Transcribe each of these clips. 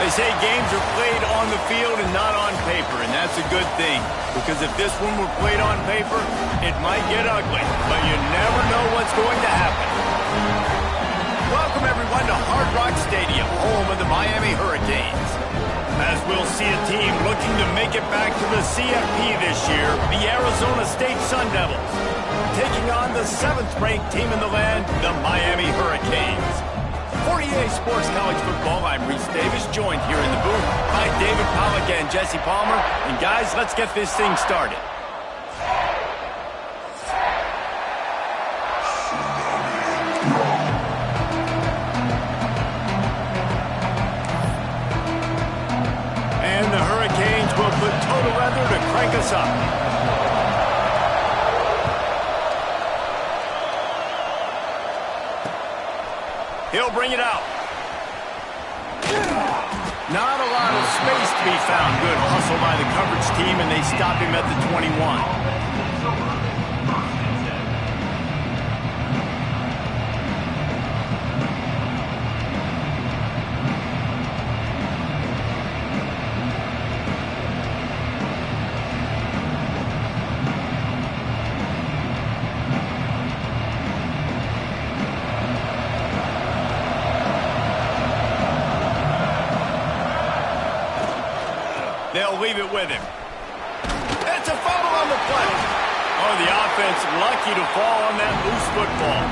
They say games are played on the field and not on paper, and that's a good thing. Because if this one were played on paper, it might get ugly. But you never know what's going to happen. Welcome, everyone, to Hard Rock Stadium, home of the Miami Hurricanes. As we'll see a team looking to make it back to the CFP this year, the Arizona State Sun Devils, taking on the 7th-ranked team in the land, the Miami Hurricanes. For EA Sports College Football, I'm Reese Davis, joined here in the booth by David Pollack and Jesse Palmer. And guys, let's get this thing started. And the Hurricanes will put total weather to crank us up. He'll bring it out. Not a lot of space to be found. Good hustle by the coverage team, and they stop him at the 21. They'll leave it with him. It's a fumble on the play. Oh, the offense lucky to fall on that loose football.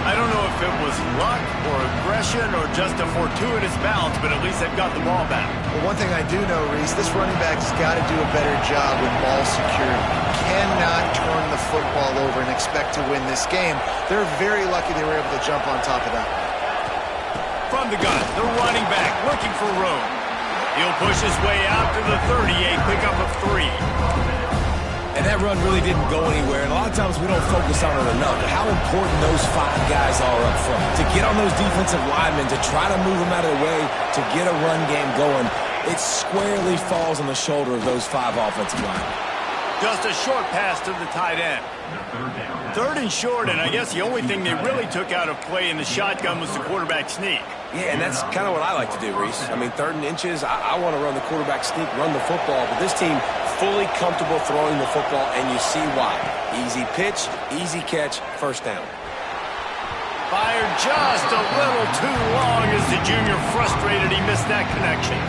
I don't know if it was luck or aggression or just a fortuitous bounce, but at least they've got the ball back. Well, one thing I do know, Reese, this running back's got to do a better job with ball security. Cannot turn the football over and expect to win this game. They're very lucky they were able to jump on top of that. From the gun, the running back looking for room. He'll push his way out to the 38, pickup of 3. And that run really didn't go anywhere, and a lot of times we don't focus on it enough, but how important those 5 guys are up front. To get on those defensive linemen, to try to move them out of the way, to get a run game going, it squarely falls on the shoulder of those 5 offensive linemen. Just a short pass to the tight end. 3rd and short, and I guess the only thing they really took out of play in the shotgun was the quarterback sneak. Yeah, and that's kind of what I like to do, Reese. I mean, 3rd and inches, I want to run the quarterback sneak, run the football, but this team fully comfortable throwing the football, and you see why. Easy pitch, easy catch, first down. Fired just a little too long as the junior frustrated he missed that connection.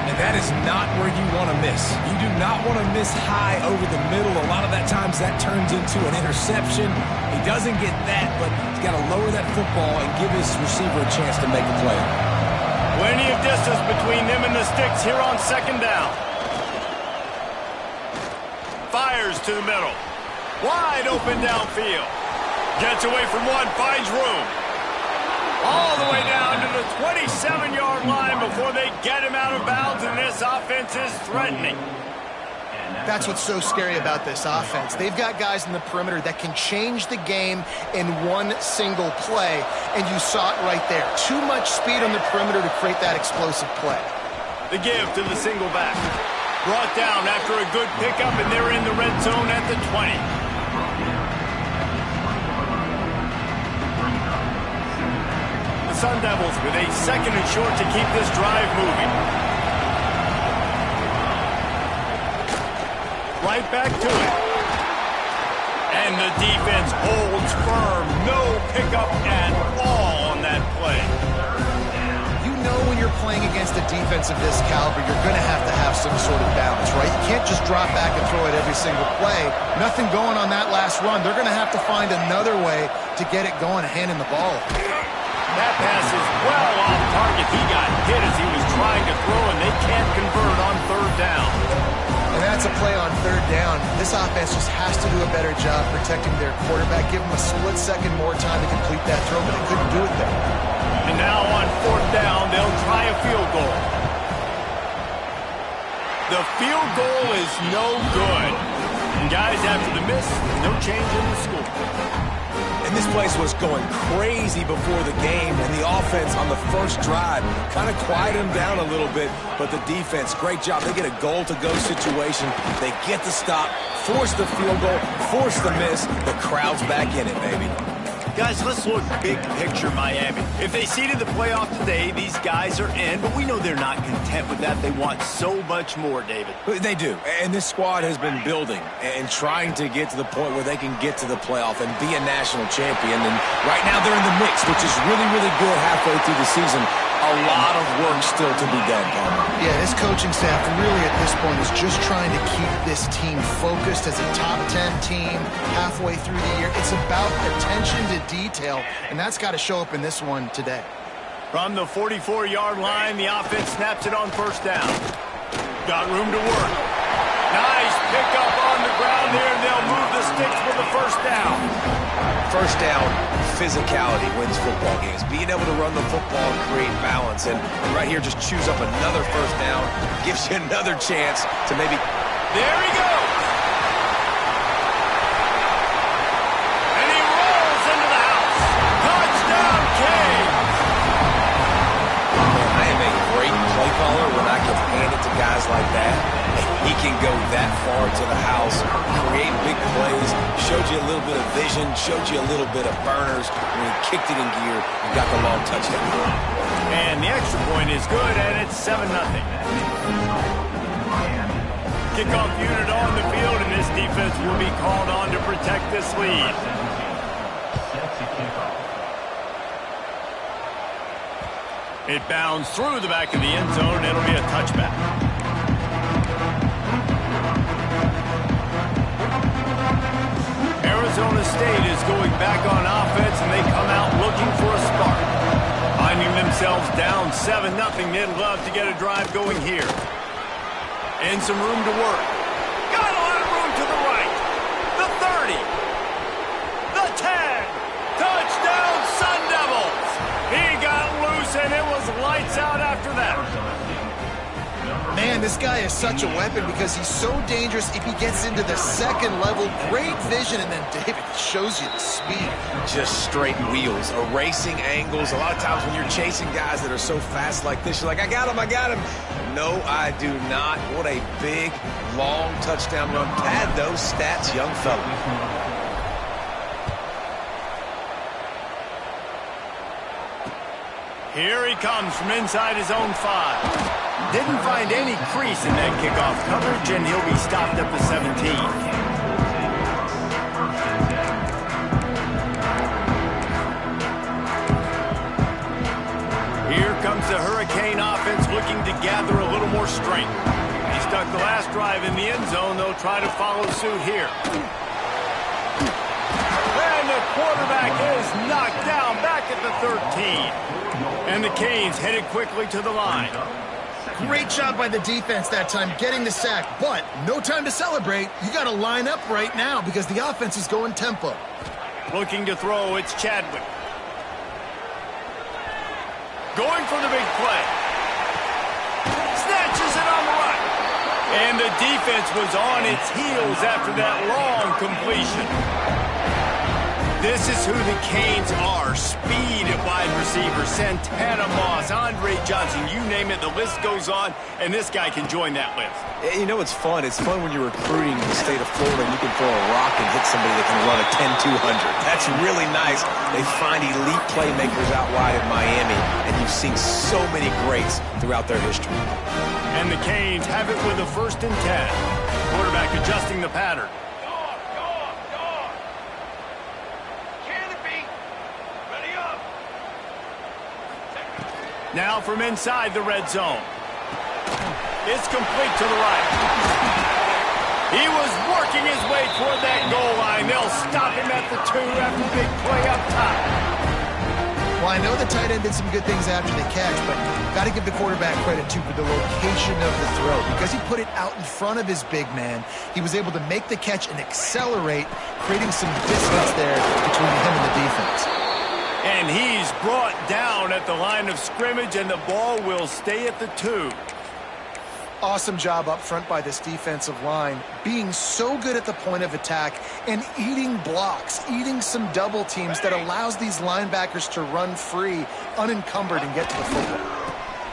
And that is not where you want to miss. You do not want to miss high over the middle. A lot of that times that turns into an interception. He doesn't get that, but he's got to lower that football and give his receiver a chance to make a play. Plenty of distance between them and the sticks here on 2nd down. Fires to the middle. Wide open downfield. Gets away from one, finds room. All the way down to the 27-yard line before they get him out of bounds, and this offense is threatening. That's what's so scary about this offense. They've got guys in the perimeter that can change the game in one single play, and you saw it right there. Too much speed on the perimeter to create that explosive play. The give to the single back. Brought down after a good pickup, and they're in the red zone at the 20. Sun Devils with a 2nd and short to keep this drive moving. Right back to it. And the defense holds firm. No pickup at all on that play. You know when you're playing against a defense of this caliber, you're going to have some sort of balance, right? You can't just drop back and throw it every single play. Nothing going on that last run. They're going to have to find another way to get it going, handing the ball. That pass is well off target. He got hit as he was trying to throw, and they can't convert on 3rd down. And that's a play on 3rd down. This offense just has to do a better job protecting their quarterback. Give him a split second more time to complete that throw, but they couldn't do it there. And now on 4th down, they'll try a field goal. The field goal is no good. And guys, after the miss, no change in the score. And this place was going crazy before the game, and the offense on the first drive kind of quieted them down a little bit, but the defense, great job. They get a goal-to-go situation. They get the stop, force the field goal, force the miss. The crowd's back in it, baby. Guys, let's look big picture Miami. If they seeded the playoff today, these guys are in, but we know they're not content with that. They want so much more, David. They do, and this squad has been building and trying to get to the point where they can get to the playoff and be a national champion. And right now they're in the mix, which is really, really good halfway through the season. A lot of work still to be done, Palmer. Yeah, this coaching staff really at this point is just trying to keep this team focused as a top 10 team halfway through the year. It's about attention to detail, and that's got to show up in this one today. From the 44-yard line, the offense snaps it on first down. Got room to work. Nice pickup on the ground there. They'll move the sticks for the first down. First down, physicality wins football games. Being able to run the football and create balance. And right here, just choose up another first down. Gives you another chance to maybe... There he goes. And he rolls into the house. Touchdown, Canes. I am a great play caller when I can hand it to guys like that. He can go that far to the house, create big plays, showed you a little bit of vision, showed you a little bit of burners. When he kicked it in gear, he got the long touchdown. And the extra point is good, and it's 7-0. Kickoff unit on the field, and this defense will be called on to protect this lead. It bounds through the back of the end zone. It'll be a touchback. Arizona State is going back on offense, and they come out looking for a spark. Finding themselves down 7-0, they'd love to get a drive going here. And some room to work. Got a lot of room to the right. The 30. The 10. Touchdown, Sun Devils. He got loose, and it was lights out after that. Man, this guy is such a weapon because he's so dangerous if he gets into the second level. Great vision, and then David shows you the speed. Just straight wheels, erasing angles. A lot of times when you're chasing guys that are so fast like this, you're like, I got him, I got him. No, I do not. What a big, long touchdown run. Pad those stats, young fella. Here he comes from inside his own 5. Didn't find any crease in that kickoff coverage, and he'll be stopped at the 17. Here comes the Hurricane offense looking to gather a little more strength. He stuck the last drive in the end zone. They'll try to follow suit here. And the quarterback is knocked down back at the 13. And the Canes headed quickly to the line. Great job by the defense that time, getting the sack, but no time to celebrate. You got to line up right now because the offense is going tempo. Looking to throw, it's Chadwick. Going for the big play. Snatches it on the right. And the defense was on its heels after that long completion. This is who the Canes are. Speed at wide receiver. Santana Moss, Andre Johnson, you name it, the list goes on, and this guy can join that list. You know what's fun? It's fun when you're recruiting the state of Florida and you can throw a rock and hit somebody that can run a 10-200. That's really nice. They find elite playmakers out wide in Miami, and you've seen so many greats throughout their history. And the Canes have it with a 1st and 10. Quarterback adjusting the pattern. Now from inside the red zone. It's complete to the right. He was working his way toward that goal line. They'll stop him at the 2 after the big play up top. Well, I know the tight end did some good things after the catch, but got to give the quarterback credit, too, for the location of the throw. Because he put it out in front of his big man, he was able to make the catch and accelerate, creating some distance there between him and the defense. And he's brought down at the line of scrimmage, and the ball will stay at the 2. Awesome job up front by this defensive line, being so good at the point of attack and eating blocks, eating some double teams that allows these linebackers to run free, unencumbered, and get to the football.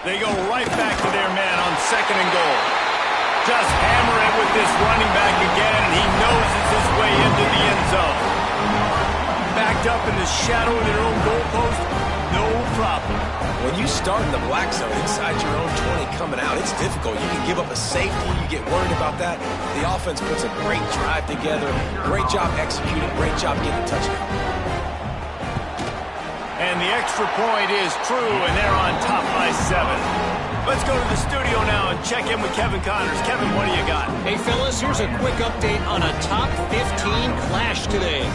They go right back to their man on 2nd and goal. Just hammer it with this running back again, and he noses his way into the end zone. Back backed up in the shadow of their own goalpost, no problem. When you start in the black zone inside your own 20 coming out, it's difficult. You can give up a safety. You get worried about that. The offense puts a great drive together. Great job executing. Great job getting a touchdown. And the extra point is true, and they're on top by 7. Let's go to the studio now and check in with Kevin Connors. Kevin, what do you got? Hey, fellas, here's a quick update on a top 15 clash today.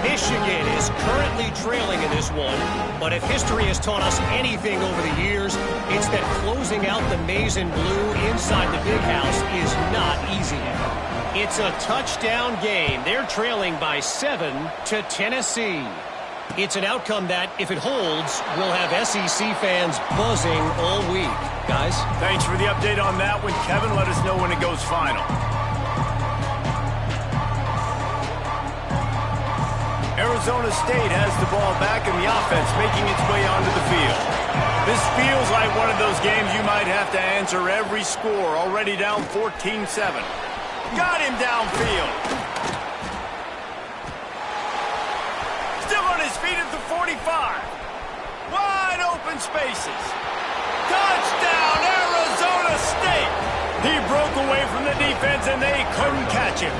Michigan is currently trailing in this one, but if history has taught us anything over the years, it's that closing out the maize and blue inside the big house is not easy. It's a touchdown game. They're trailing by 7 to Tennessee. It's an outcome that, if it holds, will have SEC fans buzzing all week. Guys? Thanks for the update on that one, Kevin. Let us know when it goes final. Arizona State has the ball back and the offense making its way onto the field. This feels like one of those games you might have to answer every score. Already down 14-7. Got him downfield. Still on his feet at the 45. Wide open spaces. Touchdown, Arizona State. He broke away from the defense and they couldn't catch him.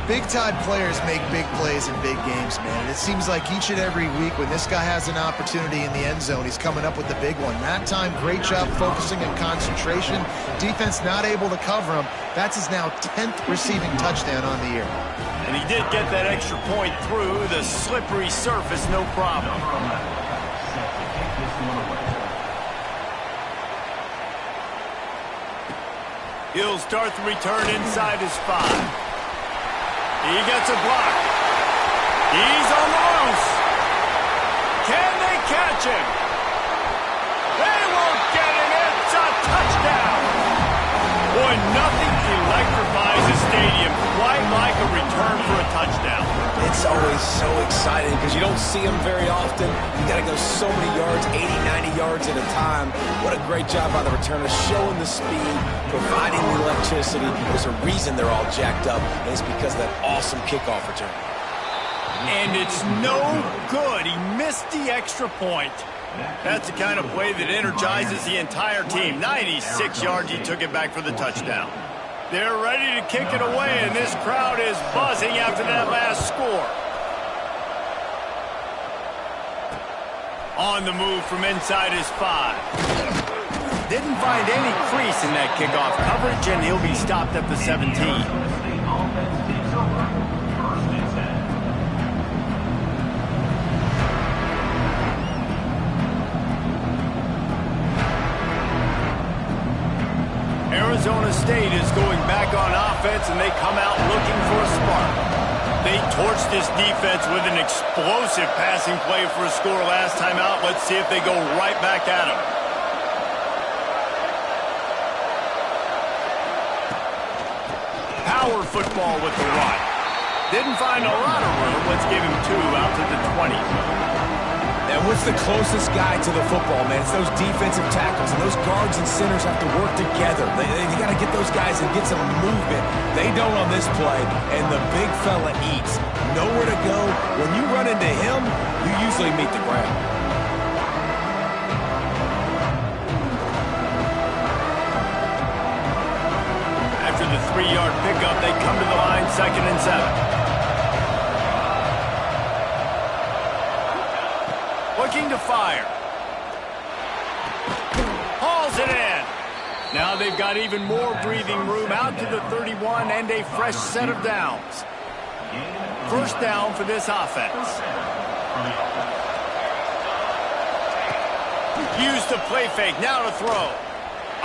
Big-time players make big plays in big games, man. And it seems like each and every week when this guy has an opportunity in the end zone, he's coming up with the big one. That time, great job focusing and concentration. Defense not able to cover him. That's his now 10th receiving touchdown on the year. And he did get that extra point through the slippery surface, no problem. He'll start the return inside his 5. He gets a block. He's on the loose. Can they catch him? They won't get him. It's a touchdown. Boy, nothing electrifies a stadium quite like a return for a touchdown. It's always so exciting because you don't see them very often. You got to go so many yards, 80, 90 yards at a time. What a great job by the returner, showing the speed, providing the electricity. There's a reason they're all jacked up, and it's because of that awesome kickoff return. And it's no good. He missed the extra point. That's the kind of play that energizes the entire team. 96 yards, he took it back for the touchdown. They're ready to kick it away, and this crowd is buzzing after that last score. On the move from inside his 5. Didn't find any crease in that kickoff coverage, and he'll be stopped at the 17. Arizona State is going back on offense, and they come out looking for a spark. They torched this defense with an explosive passing play for a score last time out. Let's see if they go right back at him. Power football with the run. Didn't find a lot of room. Let's give him 2 out to the 20. And what's the closest guy to the football, man? It's those defensive tackles, and those guards and centers have to work together. They got to get those guys and get some movement. They don't on this play, and the big fella eats. Nowhere to go. When you run into him, you usually meet the ground. After the 3-yard pickup, they come to the line, 2nd and 7. Looking to fire. Hauls it in. Now they've got even more breathing room out to the 31 and a fresh set of downs. First down for this offense. Used the play fake, now to throw.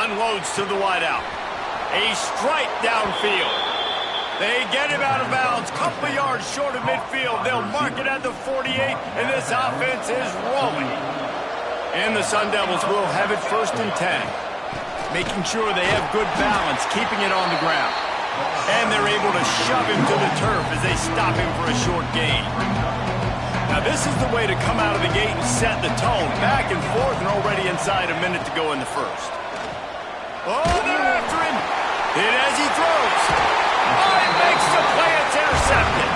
Unloads to the wideout. A strike downfield. They get him out of bounds, couple of yards short of midfield. They'll mark it at the 48, and this offense is rolling. And the Sun Devils will have it 1st and 10. Making sure they have good balance, keeping it on the ground. And they're able to shove him to the turf as they stop him for a short gain. Now this is the way to come out of the gate and set the tone. Back and forth and already inside a minute to go in the first. Oh, they're after him. Hit as he throws. Oh, he makes the play. It's intercepted.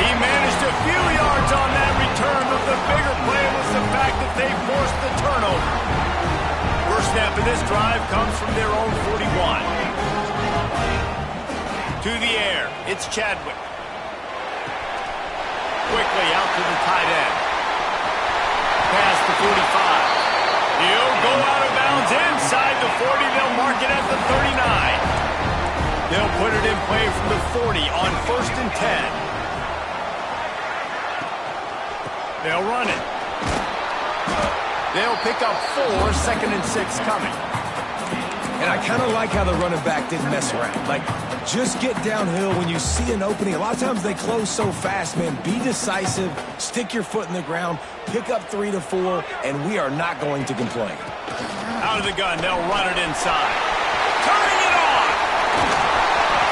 He managed a few yards on that return, but the bigger play was the fact that they forced the turnover. First snap of this drive comes from their own 41. To the air, it's Chadwick. Quickly out to the tight end. Past the 45. He'll go out of bounds inside the 40. They'll mark it at the 39. They'll put it in play from the 40 on 1st and 10. They'll run it. They'll pick up 4, 2nd and 6 coming. And I kind of like how the running back didn't mess around. Like, just get downhill when you see an opening. A lot of times they close so fast, man. Be decisive, stick your foot in the ground, pick up 3 to 4, and we are not going to complain. Out of the gun, they'll run it inside. Turning it on!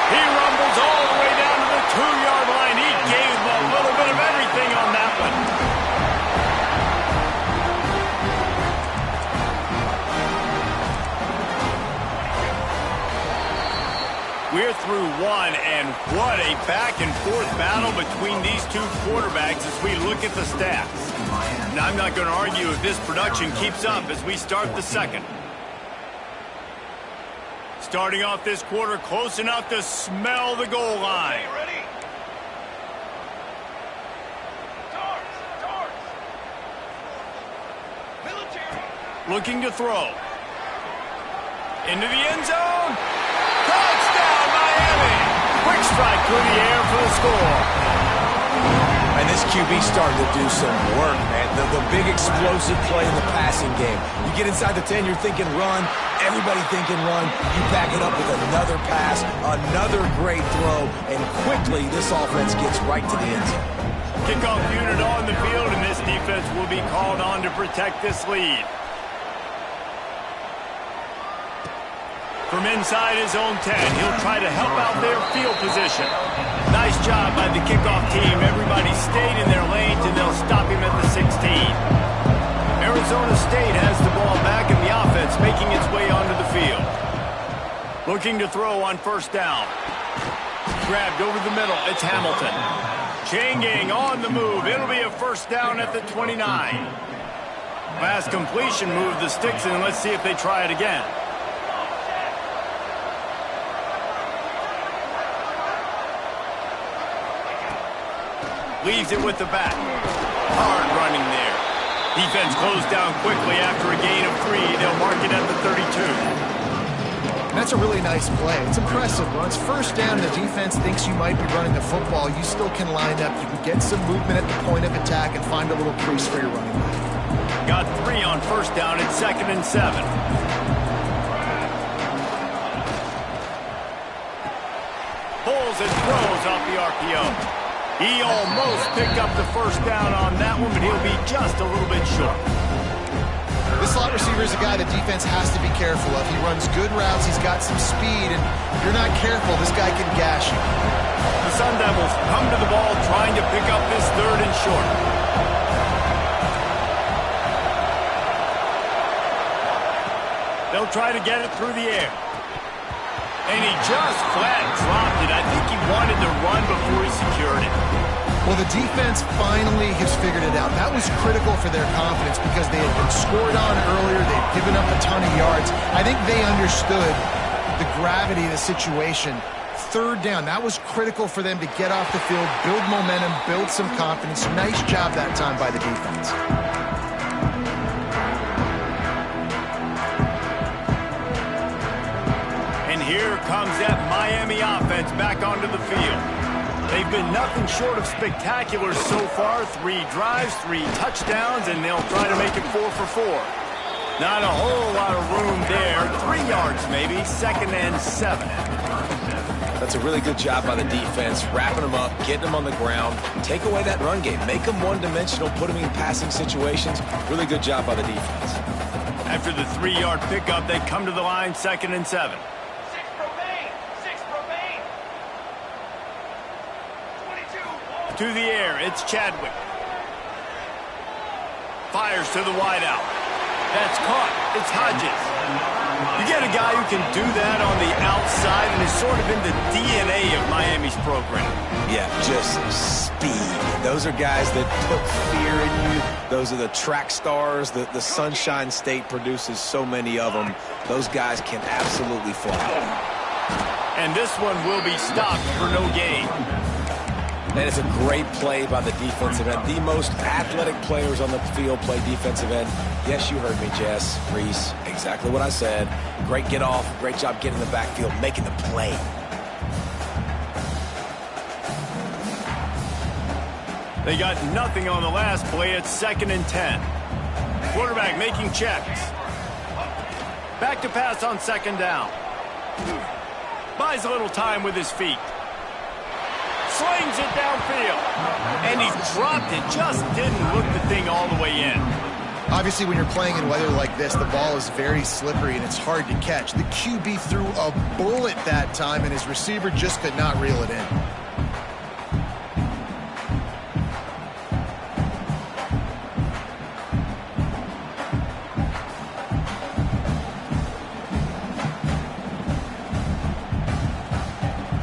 He rumbles all the way down to the 2-yard line. He gave a little bit of everything on that one. We're through one, and what a back-and-forth battle between these two quarterbacks as we look at the stats. And I'm not going to argue if this production keeps up as we start the second. Starting off this quarter close enough to smell the goal line. Ready? Military. Looking to throw. Into the end zone. Touchdown, Miami! Quick strike through the air for the score. And this QB starting to do some work, man. The big explosive play in the passing game. You get inside the 10, you're thinking run. Everybody thinking run. You back it up with another pass, another great throw, and quickly this offense gets right to the end zone. Kickoff unit on the field, and this defense will be called on to protect this lead. From inside his own 10, he'll try to help out their field position. Nice job by the kickoff team. Everybody stayed in their lanes, and they'll stop him at the 16. Arizona State has the ball back, and the offense making its way onto the field. Looking to throw on 1st down. Grabbed over the middle. It's Hamilton. Chain gang on the move. It'll be a 1st down at the 29. Pass completion, move the sticks, and let's see if they try it again. Leaves it with the back. Hard running there. Defense closed down quickly after a gain of 3. They'll mark it at the 32. That's a really nice play. It's impressive. Once 1st down and the defense thinks you might be running the football, you still can line up. You can get some movement at the point of attack and find a little crease for your running back. Got 3 on 1st down. It's 2nd and 7. Pulls and throws off the RPO. He almost picked up the 1st down on that one, but he'll be just a little bit short. This slot receiver is a guy the defense has to be careful of. He runs good routes, he's got some speed, and if you're not careful, this guy can gash you. The Sun Devils come to the ball trying to pick up this 3rd and short. They'll try to get it through the air. And he just flat dropped it. I think he wanted to run before he secured it. Well, the defense finally has figured it out. That was critical for their confidence because they had been scored on earlier. They'd given up a ton of yards. I think they understood the gravity of the situation. 3rd down, that was critical for them to get off the field, build momentum, build some confidence. Nice job that time by the defense. Here comes that Miami offense back onto the field. They've been nothing short of spectacular so far. 3 drives, 3 touchdowns, and they'll try to make it 4 for 4. Not a whole lot of room there. 3 yards maybe, 2nd and 7. That's a really good job by the defense, wrapping them up, getting them on the ground, take away that run game, make them one-dimensional, put them in passing situations. Really good job by the defense. After the 3-yard pickup, they come to the line, 2nd and 7. To the air, it's Chadwick. Fires to the wideout. That's caught. It's Hodges. You get a guy who can do that on the outside and is sort of in the DNA of Miami's program. Yeah, just speed. Those are guys that put fear in you. Those are the track stars. The Sunshine State produces so many of them. Those guys can absolutely fly. And this one will be stopped for no gain. And it's a great play by the defensive end. The most athletic players on the field play defensive end. Yes, you heard me, Jess, Reese. Exactly what I said. Great get off. Great job getting in the backfield, making the play. They got nothing on the last play. It's 2nd and 10. Quarterback making checks. Back to pass on 2nd down. Buys a little time with his feet. Slings it downfield. And he dropped it. Just didn't look the thing all the way in. Obviously, when you're playing in weather like this, the ball is very slippery and it's hard to catch. The QB threw a bullet that time, and his receiver just could not reel it in.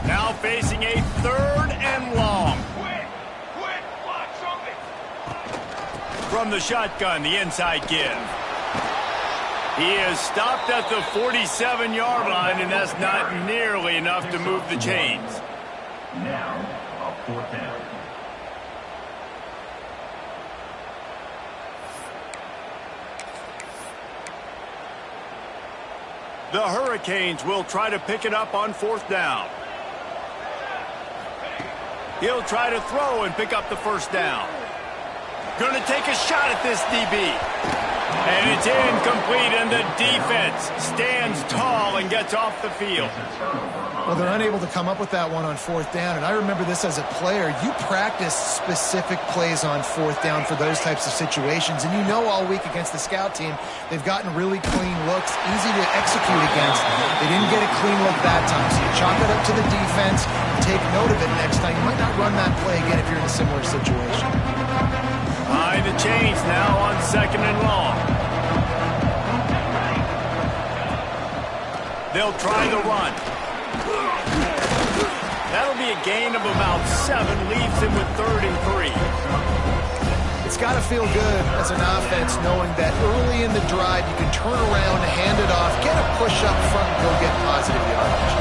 Now facing a 3rd and long. From the shotgun, the inside give. He is stopped at the 47-yard line, and that's not nearly enough to move the chains. Now, a 4th down. The Hurricanes will try to pick it up on 4th down. He'll try to throw and pick up the 1st down. Going to take a shot at this DB. And it's incomplete, and the defense stands tall and gets off the field. Well, they're unable to come up with that one on 4th down, and I remember this as a player. You practice specific plays on 4th down for those types of situations, and you know all week against the scout team, they've gotten really clean looks, easy to execute against. They didn't get a clean look that time, so you chalk it up to the defense, take note of it next time. You might not run that play again if you're in a similar situation. Behind the chains now on 2nd and long. They'll try the run. That'll be a gain of about 7, leaves him with 3rd and 3. It's got to feel good as an offense knowing that early in the drive you can turn around, hand it off, get a push up front, and go get positive yardage.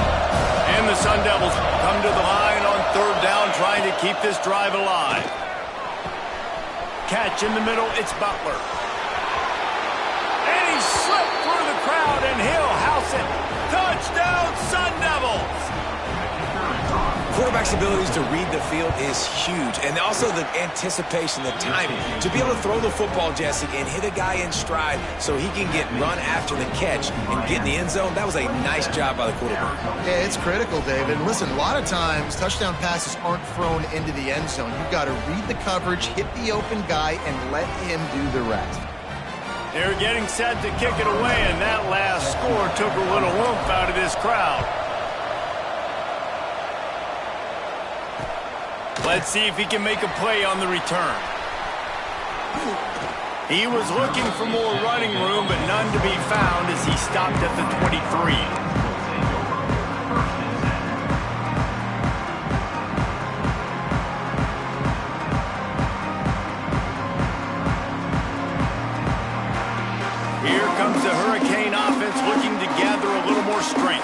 And the Sun Devils come to the line on 3rd down, trying to keep this drive alive. Catch in the middle, it's Butler. And he slipped through the crowd, and he'll house it. Touchdown, Sun Devils! Quarterback's abilities to read the field is huge, and also the anticipation, the timing. To be able to throw the football, Jesse, and hit a guy in stride so he can get run after the catch and get in the end zone, that was a nice job by the quarterback. Yeah, it's critical, David. Listen, a lot of times touchdown passes aren't thrown into the end zone. You've got to read the coverage, hit the open guy, and let him do the rest. They're getting set to kick it away, and that last score took a little oomph out of this crowd. Let's see if he can make a play on the return. He was looking for more running room, but none to be found as he stopped at the 23. Here comes the Hurricane offense looking to gather a little more strength.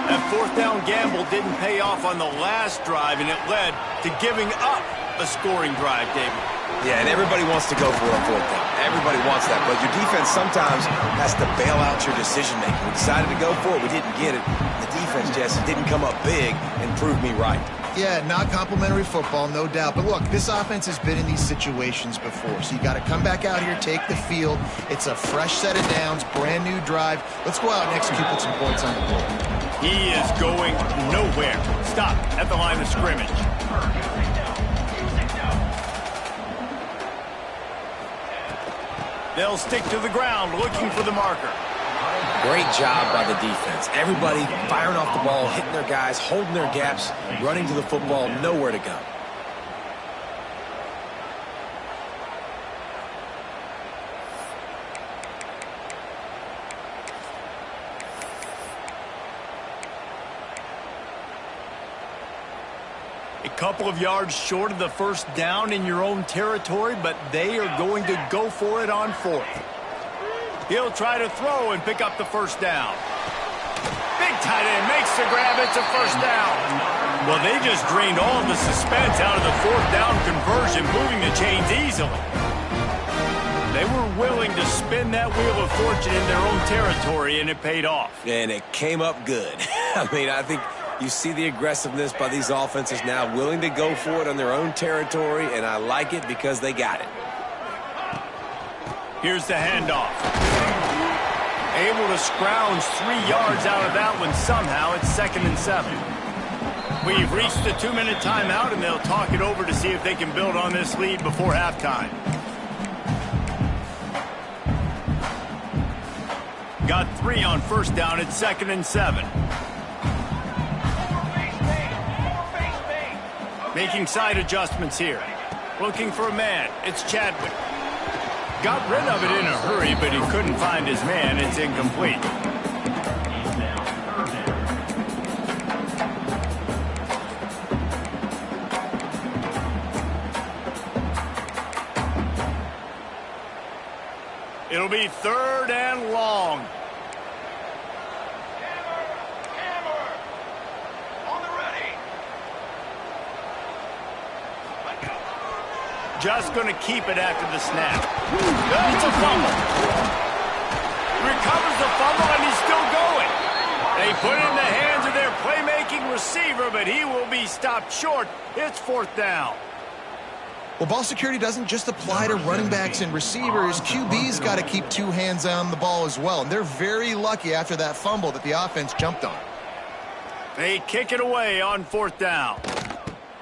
That 4th down gamble didn't pay off on the last drive, and it led to giving up a scoring drive, David. Yeah, and everybody wants to go for it on 4th down. Everybody wants that, but your defense sometimes has to bail out your decision-making. We decided to go for it. We didn't get it. The defense, Jesse, didn't come up big and prove me right. Yeah, not complimentary football, no doubt. But look, this offense has been in these situations before, so you got to come back out here, take the field. It's a fresh set of downs, brand new drive. Let's go out and execute, put some points on the board. He is going nowhere. Stop at the line of scrimmage. They'll stick to the ground looking for the marker. Great job by the defense. Everybody firing off the ball, hitting their guys, holding their gaps, running to the football, nowhere to go. Couple of yards short of the first down in your own territory, but they are going to go for it on fourth. He'll try to throw and pick up the first down. Big tight end makes the grab. It's a first down. Well, they just drained all of the suspense out of the fourth down conversion, moving the chains easily. They were willing to spin that wheel of fortune in their own territory, and it paid off. And it came up good. I mean, I think you see the aggressiveness by these offenses now, willing to go for it on their own territory, and I like it because they got it. Here's the handoff. Able to scrounge 3 yards out of that one somehow. It's 2nd and 7. We've reached the 2-minute timeout, and they'll talk it over to see if they can build on this lead before halftime. Got 3 on first down. It's 2nd and 7. Making side adjustments here. Looking for a man. It's Chadwick. Got rid of it in a hurry, but he couldn't find his man. It's incomplete. It'll be 3rd and long. Just going to keep it after the snap. It's a fumble. Recovers the fumble, and he's still going. They put it in the hands of their playmaking receiver, but he will be stopped short. It's 4th down. Well, ball security doesn't just apply to running backs and receivers. QB's got to keep 2 hands on the ball as well, and they're very lucky after that fumble that the offense jumped on. They kick it away on 4th down.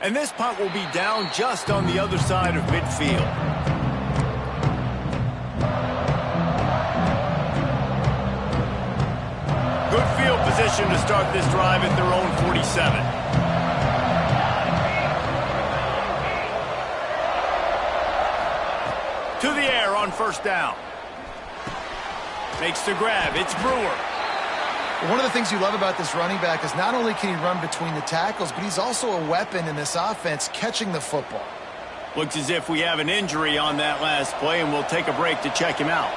And this punt will be down just on the other side of midfield. Good field position to start this drive at their own 47. To the air on first down. Makes the grab. It's Brewer. One of the things you love about this running back is not only can he run between the tackles, but he's also a weapon in this offense catching the football. Looks as if we have an injury on that last play, and we'll take a break to check him out.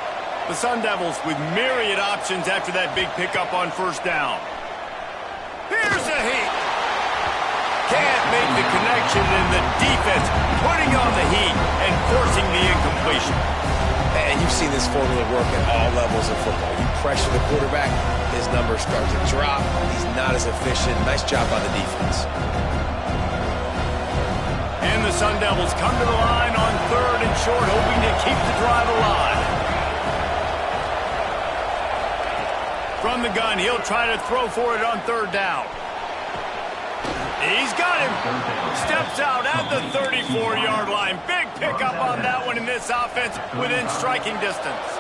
The Sun Devils with myriad options after that big pickup on first down. Here's a heat. Can't make the connection, and the defense putting on the heat and forcing the incompletion. And you've seen this formula work at all levels of football. You pressure the quarterback, his numbers start to drop. He's not as efficient. Nice job by the defense. And the Sun Devils come to the line on 3rd and short, hoping to keep the drive alive. From the gun, he'll try to throw for it on 3rd down. He's got him. Steps out at the 34-yard line. Big pickup on that one in this offense within striking distance.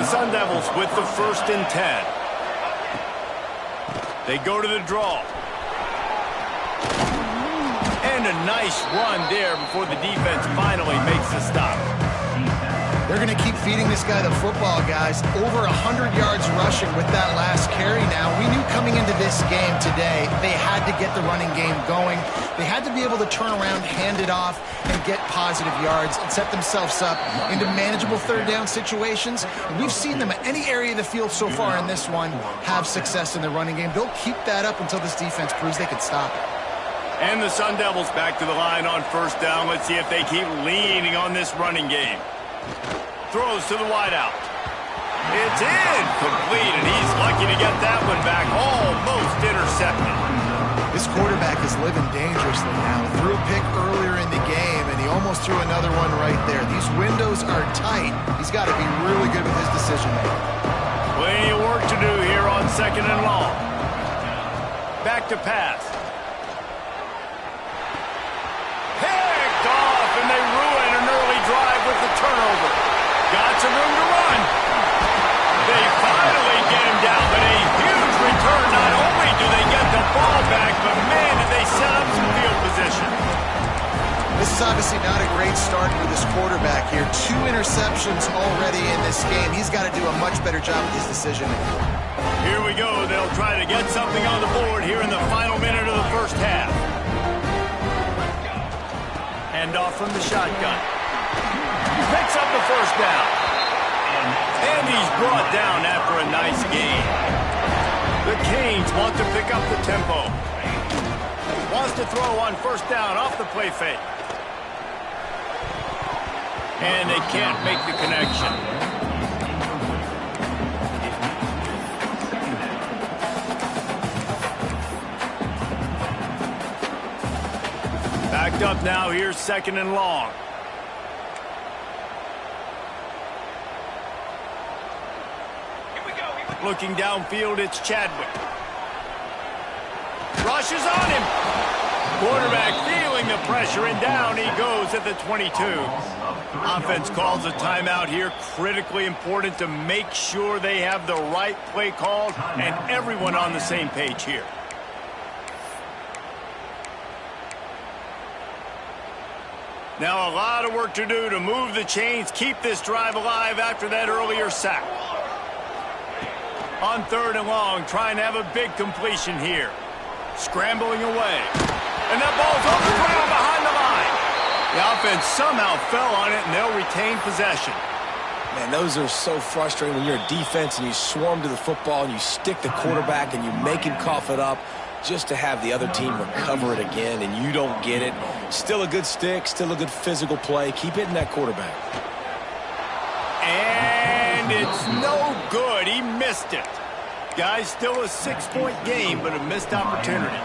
The Sun Devils with the 1st and 10. They go to the draw. And a nice run there before the defense finally makes the stop. They're going to keep feeding this guy the football, guys. Over 100 yards rushing with that last carry now. We knew coming into this game today, they had to get the running game going. They had to be able to turn around, hand it off, and get positive yards and set themselves up into manageable 3rd down situations. And we've seen them at any area of the field so far in this one have success in the running game. They'll keep that up until this defense proves they can stop it. And the Sun Devils back to the line on first down. Let's see if they keep leaning on this running game. Throws to the wideout. It's incomplete, and he's lucky to get that one back. Almost intercepted. This quarterback is living dangerously now. Threw a pick earlier in the game, and he almost threw another one right there. These windows are tight. He's got to be really good with his decision-making. Plenty of work to do here on 2nd and long. Back to pass. Picked off, and they ruin an early drive with the turnover. Got some room to run. They finally get him down, but a huge return. Not only do they get the ball back, but man, did they set up some field position. This is obviously not a great start for this quarterback here. 2 interceptions already in this game. He's got to do a much better job with his decision-making. Here we go. They'll try to get something on the board here in the final minute of the first half. Handoff from the shotgun. Picks up the first down. And he's brought down after a nice gain. The Canes want to pick up the tempo. Wants to throw on first down off the play fake. And they can't make the connection. Backed up now, here's 2nd and long. Looking downfield, it's Chadwick. Rushes on him. Quarterback feeling the pressure, and down he goes at the 22. Offense calls a timeout here. Critically important to make sure they have the right play called and everyone on the same page here. Now a lot of work to do to move the chains, keep this drive alive after that earlier sack. On 3rd and long, trying to have a big completion here. Scrambling away. And that ball's on the ground behind the line. The offense somehow fell on it, and they'll retain possession. Man, those are so frustrating when you're a defense and you swarm to the football and you stick the quarterback and you make him cough it up just to have the other team recover it again, and you don't get it. Still a good stick, still a good physical play. Keep hitting that quarterback. And it's no good. He missed it. Guys, still a 6-point game, but a missed opportunity.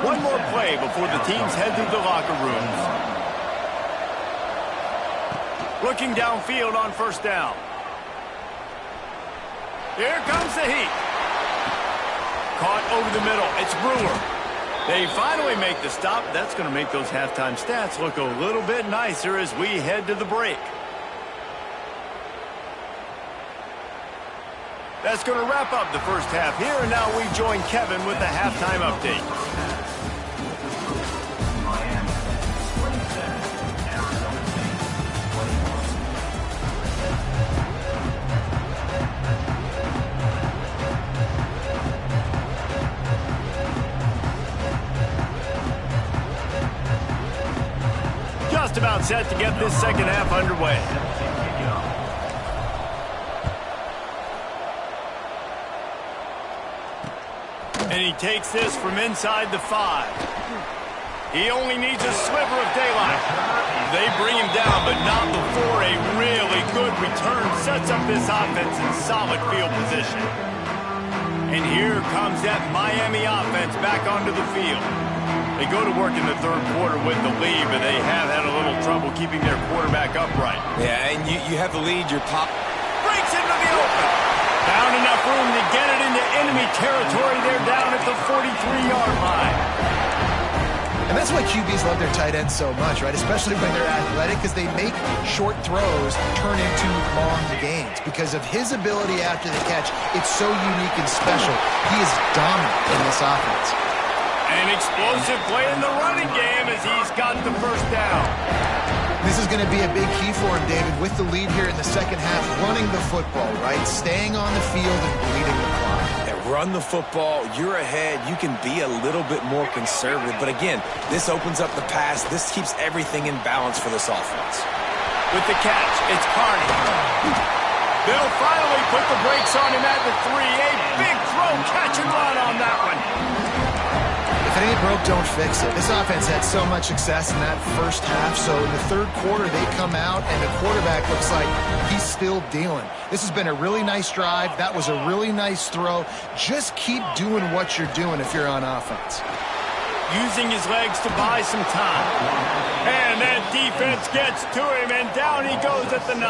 One more play before the teams head to the locker rooms. Looking downfield on first down. Here comes the heat. Caught over the middle. It's Brewer. They finally make the stop. That's going to make those halftime stats look a little bit nicer as we head to the break. That's going to wrap up the first half here, and now we join Kevin with the halftime update. Just about set to get this second half underway. And he takes this from inside the 5. He only needs a sliver of daylight. They bring him down, but not before a really good return sets up this offense in solid field position. And here comes that Miami offense back onto the field. They go to work in the 3rd quarter with the lead, but they have had a little trouble keeping their quarterback upright. Yeah, and you have the lead, your pop breaks into the open. Found enough room to get it into enemy territory. They're down at the 43-yard line. And that's why QBs love their tight ends so much, right? Especially when they're athletic, because they make short throws turn into long gains. Because of his ability after the catch, it's so unique and special. He is dominant in this offense. An explosive play in the running game as he's got the first down. This is going to be a big key for him, David, with the lead here in the second half, running the football, right? Staying on the field and bleeding the clock. Yeah, run the football. You're ahead. You can be a little bit more conservative. But again, this opens up the pass. This keeps everything in balance for this offense. With the catch, it's Carney. They'll finally put the brakes on him at the 3. A big throw, catch and run on that one. If it ain't broke, don't fix it. This offense had so much success in that first half, so in the 3rd quarter, they come out, and the quarterback looks like he's still dealing. This has been a really nice drive. That was a really nice throw. Just keep doing what you're doing if you're on offense. Using his legs to buy some time. And that defense gets to him, and down he goes at the 9.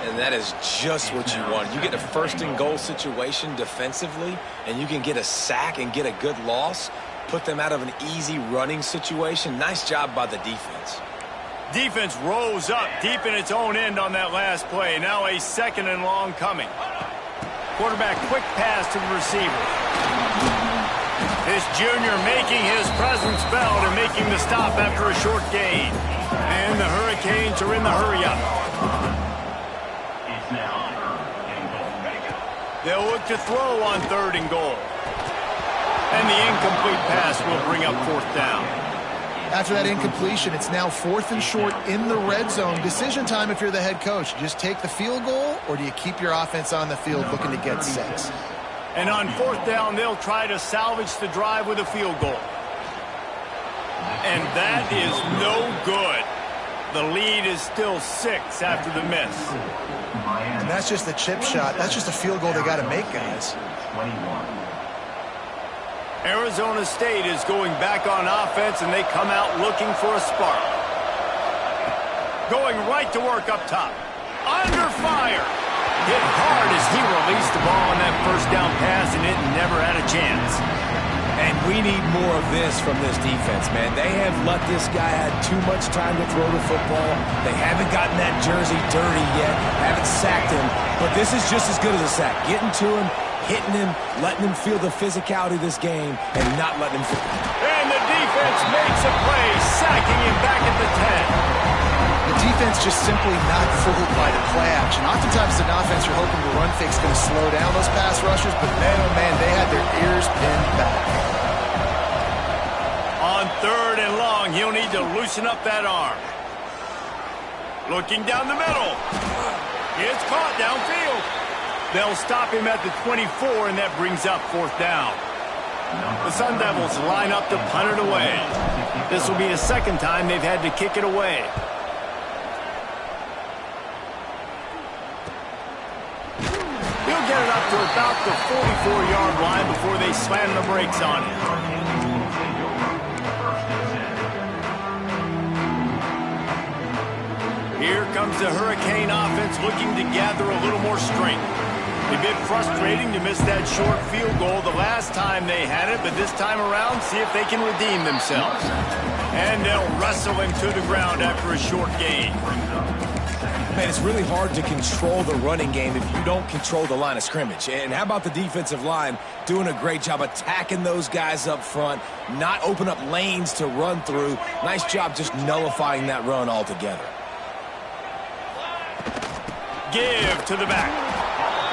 And that is just what you want. You get a 1st-and-goal situation defensively, and you can get a sack and get a good loss, put them out of an easy running situation. Nice job by the defense. Defense rose up deep in its own end on that last play. Now a 2nd and long coming. Quarterback quick pass to the receiver. This junior making his presence felt and making the stop after a short gain. And the Hurricanes are in the hurry-up. They'll look to throw on 3rd and goal. And the incomplete pass will bring up 4th down. After that incompletion, it's now 4th and short in the red zone. Decision time if you're the head coach. Just take the field goal, or do you keep your offense on the field looking to get 6? And on 4th down, they'll try to salvage the drive with a field goal. And that is no good. The lead is still 6 after the miss. And that's just a chip shot. That's just a field goal they got to make, guys. Arizona State is going back on offense, and they come out looking for a spark. Going right to work up top. Under fire. Hit hard as he released the ball on that first down pass, and it never had a chance. And we need more of this from this defense, man. They have let this guy have too much time to throw the football. They haven't gotten that jersey dirty yet, haven't sacked him, but this is just as good as a sack. Getting to him, hitting him, letting him feel the physicality of this game, and not letting him feel. And the defense makes a play, sacking him back at the 10. The defense just simply not fooled by the play action. Oftentimes, an offense you're hoping the run fake's going to slow down those pass rushers, but man, oh man, they had their ears pinned back. On 3rd and long, he'll need to loosen up that arm. Looking down the middle. It's caught downfield. They'll stop him at the 24, and that brings up 4th down. The Sun Devils line up to punt it away. This will be the 2nd time they've had to kick it away. He'll get it up to about the 44-yard line before they slam the brakes on him. Here comes the Hurricane offense looking to gather a little more strength. A bit frustrating to miss that short field goal the last time they had it, but this time around, see if they can redeem themselves. And they'll wrestle him to the ground after a short gain. Man, it's really hard to control the running game if you don't control the line of scrimmage. And how about the defensive line doing a great job attacking those guys up front, not open up lanes to run through. Nice job just nullifying that run altogether. Give to the back.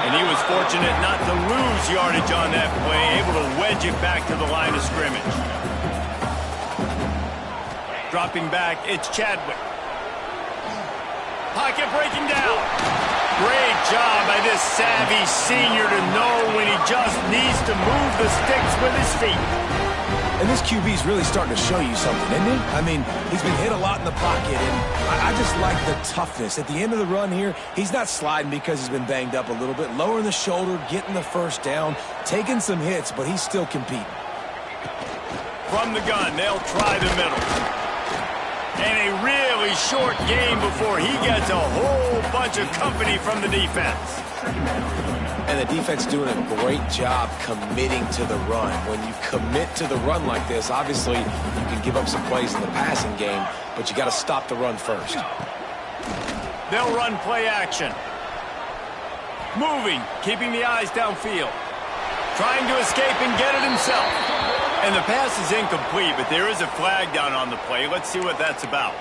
And he was fortunate not to lose yardage on that play, able to wedge it back to the line of scrimmage. Dropping back, it's Chadwick. Pocket breaking down. Great job by this savvy senior to know when he just needs to move the sticks with his feet. And this QB's really starting to show you something, isn't he? I mean, he's been hit a lot in the pocket, and I just like the toughness. At the end of the run here, he's not sliding because he's been banged up a little bit. Lowering the shoulder, getting the first down, taking some hits, but he's still competing. From the gun, they'll try the middle. And a really short game before he gets a whole bunch of company from the defense. And the defense doing a great job committing to the run. When you commit to the run like this, obviously you can give up some plays in the passing game, but you got to stop the run first. They'll run play action. Moving, keeping the eyes downfield. Trying to escape and get it himself. And the pass is incomplete, but there is a flag down on the play. Let's see what that's about.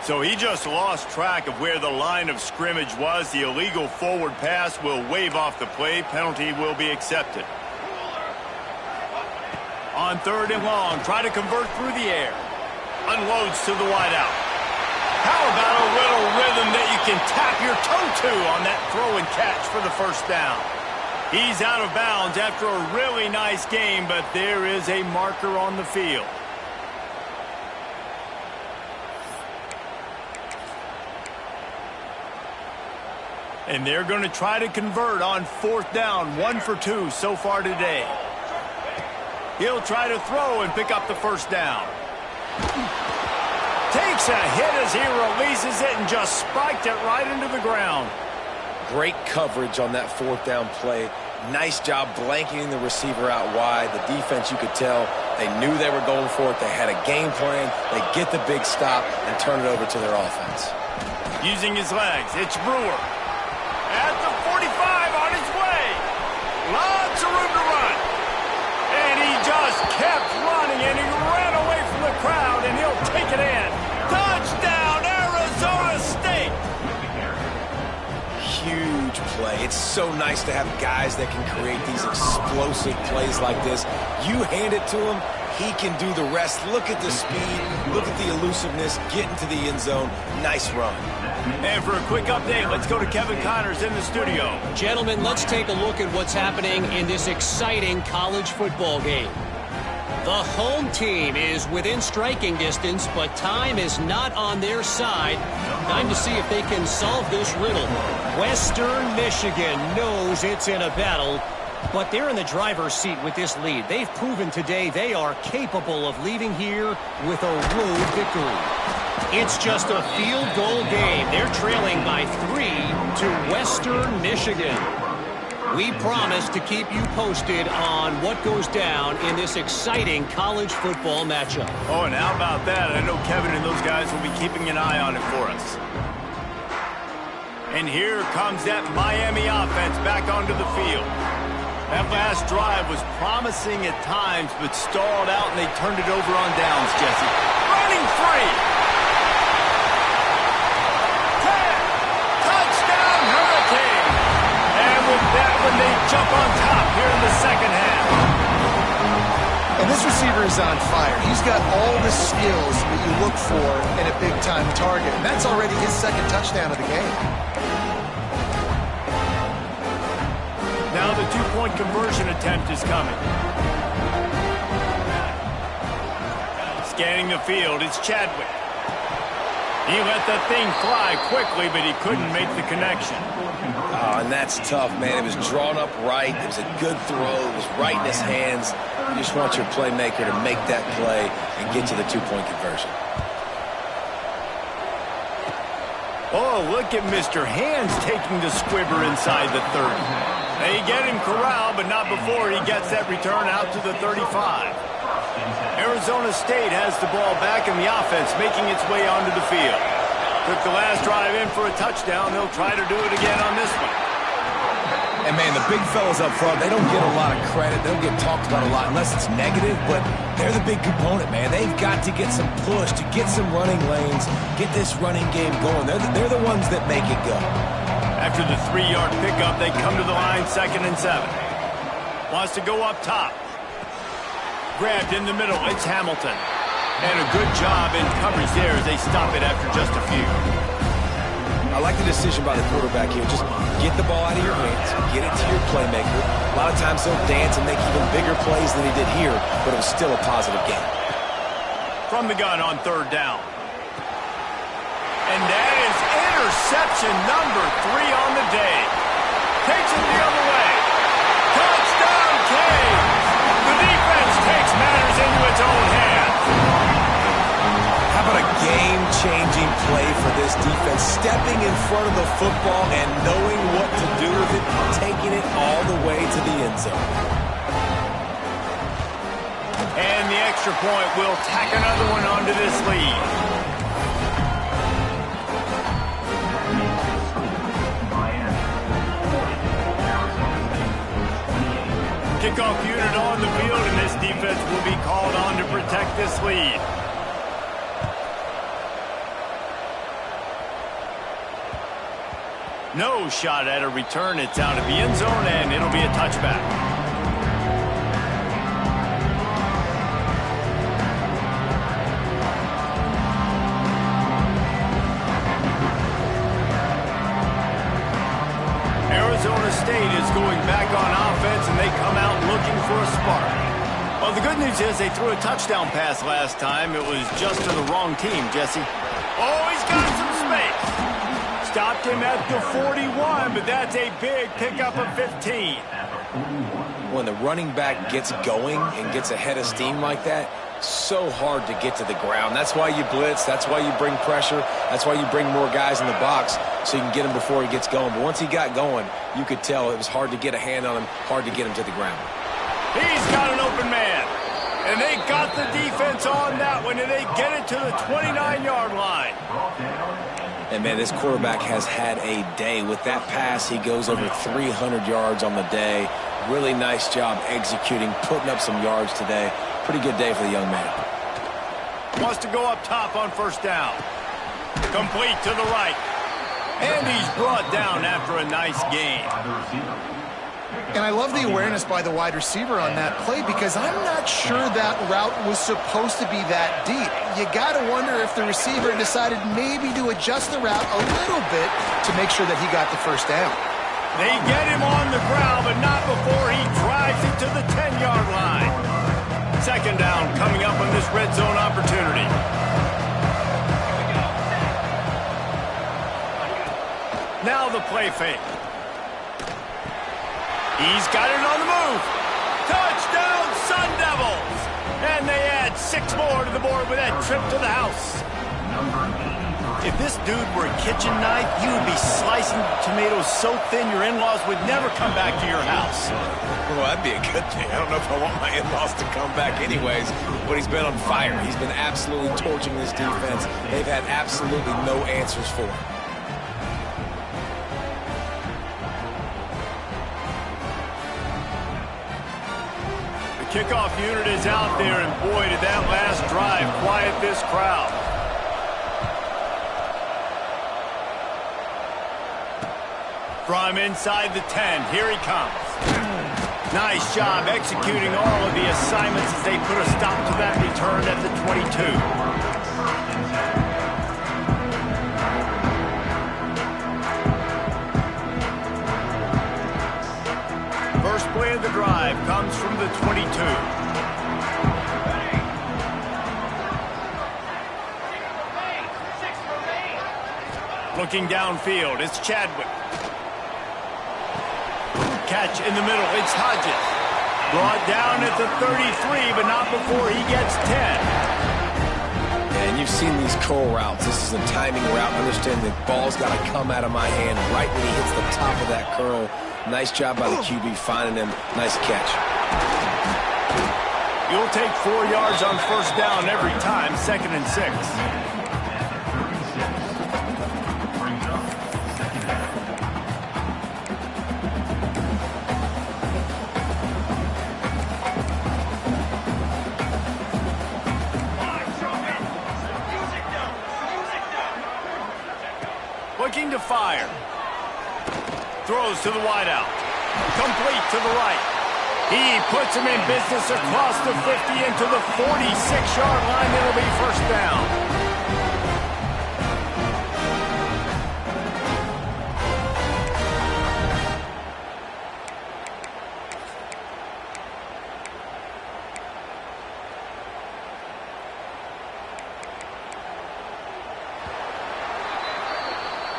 So he just lost track of where the line of scrimmage was. The illegal forward pass will wave off the play. Penalty will be accepted. On 3rd and long, try to convert through the air. Unloads to the wideout. How about a little rhythm that you can tap your toe to on that throw and catch for the first down? He's out of bounds after a really nice game, but there is a marker on the field. And they're going to try to convert on 4th down, 1 for 2 so far today. He'll try to throw and pick up the first down. Takes a hit as he releases it and just spiked it right into the ground. Great coverage on that 4th down play. Nice job blanketing the receiver out wide. The defense, you could tell, they knew they were going for it. They had a game plan. They get the big stop and turn it over to their offense. Using his legs, it's Brewer. At the 45 on his way. Lots of room to run. And he just kept running, and he ran away from the crowd, and he'll take it in. Touchdown, Arizona State! Huge play. It's so nice to have guys that can create these explosive plays like this. You hand it to him, He can do the rest. Look at the speed. Look at the elusiveness. Get into the end zone. Nice run. And for a quick update, let's go to Kevin Connors in the studio. Gentlemen, let's take a look at what's happening in this exciting college football game. The home team is within striking distance, but time is not on their side. Time to see if they can solve this riddle. Western Michigan knows it's in a battle, but they're in the driver's seat with this lead. They've proven today they are capable of leaving here with a road victory. It's just a field goal game. They're trailing by 3 to Western Michigan. We promise to keep you posted on what goes down in this exciting college football matchup. Oh, and how about that? I know Kevin and those guys will be keeping an eye on it for us. And here comes that Miami offense back onto the field. That last drive was promising at times, but stalled out, and they turned it over on downs, Jesse. Running free! 10! Touchdown, Hurricane! And with that one, they jump on top here in the second half. And this receiver is on fire. He's got all the skills that you look for in a big-time target. And that's already his second touchdown of the game. Now the two-point conversion attempt is coming. Scanning the field, it's Chadwick. He let that thing fly quickly, but he couldn't make the connection. Oh, and that's tough, man. It was drawn up right. It was a good throw. It was right in his hands. You just want your playmaker to make that play and get to the two-point conversion. Oh, look at Mr. Hands taking the squibber inside the 30. They get him corralled, but not before he gets that return out to the 35. Arizona State has the ball back in the offense, making its way onto the field. Took the last drive in for a touchdown. They'll try to do it again on this one. And, man, the big fellas up front, they don't get a lot of credit. They don't get talked about a lot unless it's negative, but they're the big component, man. They've got to get some push, to get some running lanes, get this running game going. They're the ones that make it go. After the 3-yard pickup, they come to the line, 2nd and 7. Wants to go up top. Grabbed in the middle, it's Hamilton. And a good job in coverage there as they stop it after just a few. I like the decision by the quarterback here. Just get the ball out of your hands, get it to your playmaker. A lot of times he'll dance and make even bigger plays than he did here, but it was still a positive game. From the gun on 3rd down. And that is interception number 3 on the day. Takes it the other way. Touchdown, Canes! The defense takes matters into its own hands. How about a game-changing play for this defense? Stepping in front of the football and knowing what to do with it, taking it all the way to the end zone. And the extra point will tack another one onto this lead. Kickoff unit on the field, and this defense will be called on to protect this lead. No shot at a return. It's out of the end zone, and it'll be a touchback. Arizona State is going back on offense, and they come out looking for a spark. Well, the good news is they threw a touchdown pass last time. It was just to the wrong team, Jesse. Oh, he's got some space. Stopped him at the 41, but that's a big pickup of 15. When the running back gets going and gets ahead of steam like that, so hard to get to the ground. That's why you blitz. That's why you bring pressure. That's why you bring more guys in the box so you can get him before he gets going. But once he got going, you could tell it was hard to get a hand on him, hard to get him to the ground. He's got an open man. And they got the defense on that one, and they get it to the 29-yard line. And, man, this quarterback has had a day. With that pass, he goes over 300 yards on the day. Really nice job executing, putting up some yards today. Pretty good day for the young man. Wants to go up top on 1st down. Complete to the right. And he's brought down after a nice gain. And I love the awareness by the wide receiver on that play because I'm not sure that route was supposed to be that deep. You got to wonder if the receiver decided maybe to adjust the route a little bit to make sure that he got the first down. They get him on the ground, but not before he drives it to the 10-yard line. Second down coming up on this red zone opportunity. Now the play fake. He's got it on the move. Touchdown, Sun Devils! And they add 6 more to the board with that trip to the house. If this dude were a kitchen knife, you would be slicing tomatoes so thin your in-laws would never come back to your house. Well, that'd be a good thing. I don't know if I want my in-laws to come back anyways, but he's been on fire. He's been absolutely torching this defense. They've had absolutely no answers for him. Kickoff unit is out there, and boy, did that last drive quiet this crowd. From inside the 10, here he comes. Nice job executing all of the assignments as they put a stop to that return at the 22. First play of the drive comes from the 22. Looking downfield, it's Chadwick. Catch in the middle, it's Hodges. Brought down at the 33, but not before he gets 10. And you've seen these curl routes. This is a timing route. Understand the ball's got to come out of my hand right when he hits the top of that curl. Nice job by the QB finding him. Nice catch. You'll take 4 yards on first down every time, 2nd and 6. Looking to fire. Throws to the wideout. Complete to the right. He puts him in business across the 50 into the 46-yard line. It'll be first down.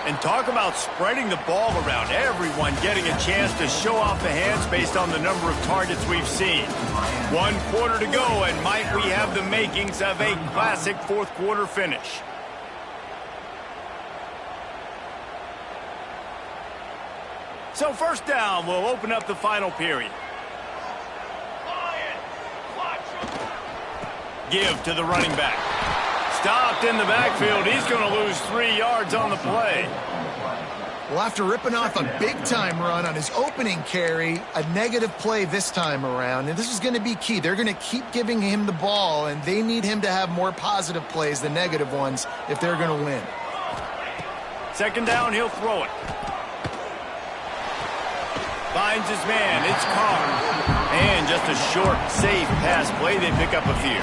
And talk about spreading the ball around. Everyone getting a chance to show off the hands based on the number of targets we've seen. 1 quarter to go, and might we have the makings of a classic fourth quarter finish. So first down will open up the final period. Give to the running back. Stopped in the backfield. He's going to lose 3 yards on the play. Well, after ripping off a big-time run on his opening carry, a negative play this time around, and this is going to be key. They're going to keep giving him the ball, and they need him to have more positive plays than negative ones if they're going to win. Second down, he'll throw it. Finds his man. It's Carr. And just a short, safe pass play. They pick up a few.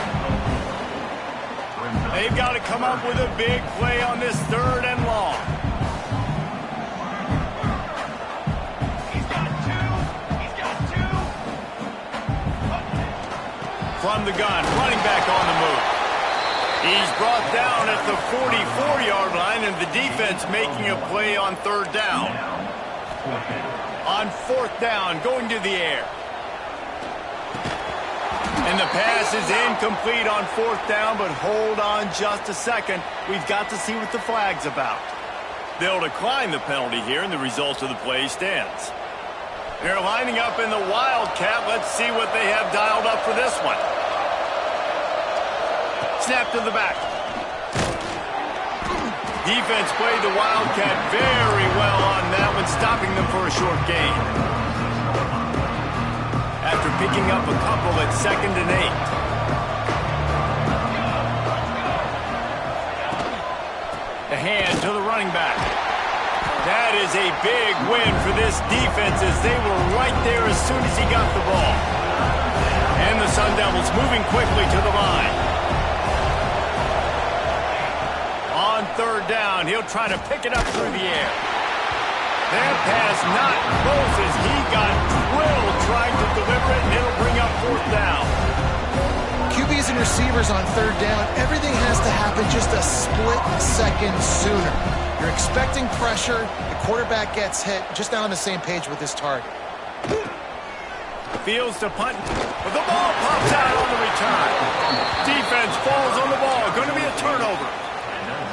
They've got to come up with a big play on this 3rd and long. He's got two. From the gun, running back on the move. He's brought down at the 44-yard line, and the defense making a play on 3rd down. On 4th down, going to the air. And the pass is incomplete on 4th down, but hold on just a second. We've got to see what the flag's about. They'll decline the penalty here, and the result of the play stands. They're lining up in the Wildcat. Let's see what they have dialed up for this one. Snap to the back. Defense played the Wildcat very well on that one, stopping them for a short gain. After picking up a couple at 2nd and 8. A hand to the running back. That is a big win for this defense as they were right there as soon as he got the ball. And the Sun Devils moving quickly to the line. On third down, he'll try to pick it up through the air. That pass not close as he got drilled trying to deliver it, and it'll bring up fourth down. QBs and receivers on third down, everything has to happen just a split second sooner. You're expecting pressure, the quarterback gets hit, just not on the same page with his target. Fields to punt, but the ball pops out on the return. Defense falls on the ball, going to be a turnover.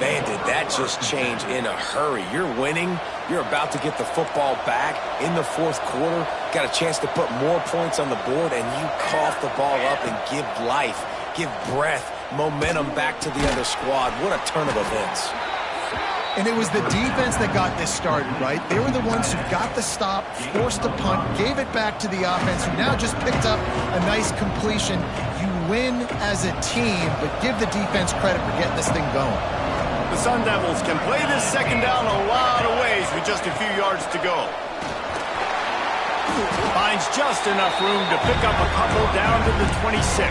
Man, did that just change in a hurry. You're winning. You're about to get the football back in the fourth quarter. Got a chance to put more points on the board, and you cough the ball up and give life, give breath, momentum back to the other squad. What a turn of events. And it was the defense that got this started, right? They were the ones who got the stop, forced a punt, gave it back to the offense, who now just picked up a nice completion. You win as a team, but give the defense credit for getting this thing going. The Sun Devils can play this second down a lot of ways with just a few yards to go. Finds just enough room to pick up a couple down to the 26.